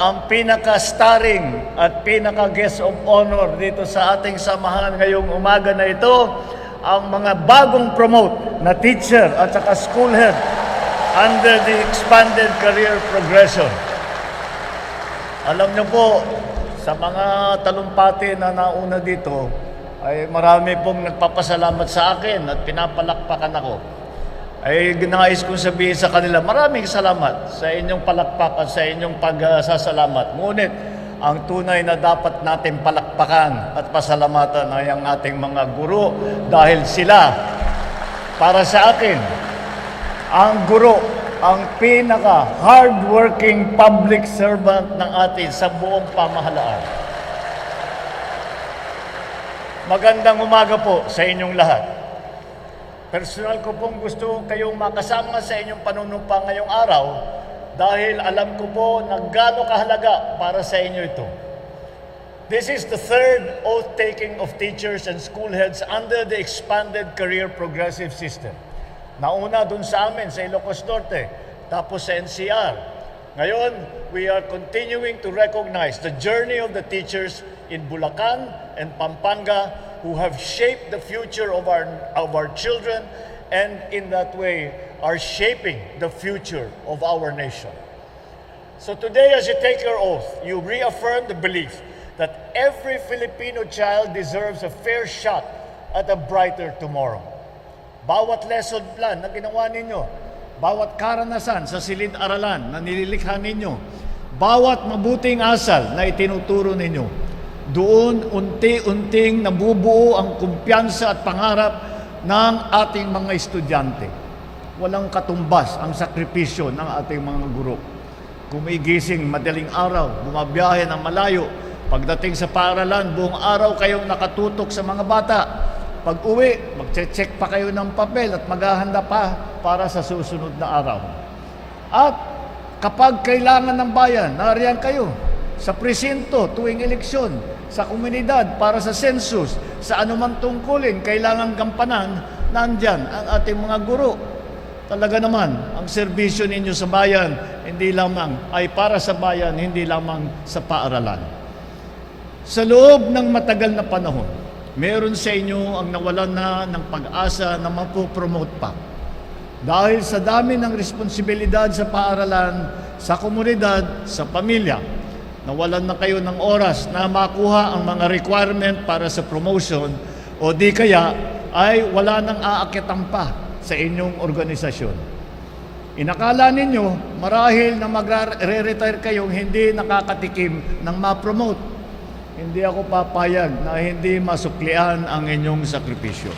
ang pinaka-starring at pinaka-guest of honor dito sa ating samahan ngayong umaga na ito, ang mga bagong promote na teacher at saka school head under the expanded career progression. Alam niyo po, sa mga talumpati na nauna dito, ay marami pong nagpapasalamat sa akin at pinapalakpakan ako. Ay nais kong sabihin sa kanila, maraming salamat sa inyong palakpak at sa inyong pagsasalamat. Ngunit, ang tunay na dapat natin palakpakan at pasalamatan ay ang ating mga guro dahil sila, para sa akin, ang guro, ang pinaka-hardworking public servant ng atin sa buong pamahalaan. Magandang umaga po sa inyong lahat. Personal ko pong gusto kayong makasama sa inyong panunumpa ngayong araw dahil alam ko po na gaano kahalaga para sa inyo ito. This is the third oath-taking of teachers and school heads under the expanded career progressive system. Nauna dun sa amin sa Ilocos Norte, tapos sa NCR. Ngayon, we are continuing to recognize the journey of the teachers in Bulacan and Pampanga who have shaped the future of our children and in that way are shaping the future of our nation. So today, as you take your oath, you reaffirm the belief that every Filipino child deserves a fair shot at a brighter tomorrow. Bawat lesson plan na ginawa ninyo, bawat karanasan sa silid-aralan na nililikha ninyo, bawat mabuting asal na itinuturo ninyo, doon unti-unting nabubuo ang kumpiyansa at pangarap ng ating mga estudyante. Walang katumbas ang sakripisyo ng ating mga guro. Gumigising madaling araw, bumabiyahe ng malayo. Pagdating sa paaralan, buong araw kayong nakatutok sa mga bata. Pag uwi, magche-check pa kayo ng papel at maghahanda pa para sa susunod na araw. At kapag kailangan ng bayan, nariyan kayo sa presinto tuwing eleksyon, sa komunidad para sa census, sa anumang tungkulin, kailangan gampanan, nandyan ang ating mga guro. Talaga naman, ang serbisyo ninyo sa bayan, hindi lamang ay para sa bayan, hindi lamang sa paaralan. Sa loob ng matagal na panahon, meron sa inyo ang nawalan na ng pag-asa na mapopromote pa. Dahil sa dami ng responsibilidad sa paaralan, sa komunidad, sa pamilya, nawalan na kayo ng oras na makuha ang mga requirement para sa promotion o di kaya ay wala nang aakitan pa sa inyong organisasyon. Inakala ninyo marahil na magre-retire kayong hindi nakakatikim ng ma-promote. Hindi ako papayag na hindi masuklian ang inyong sakripisyo.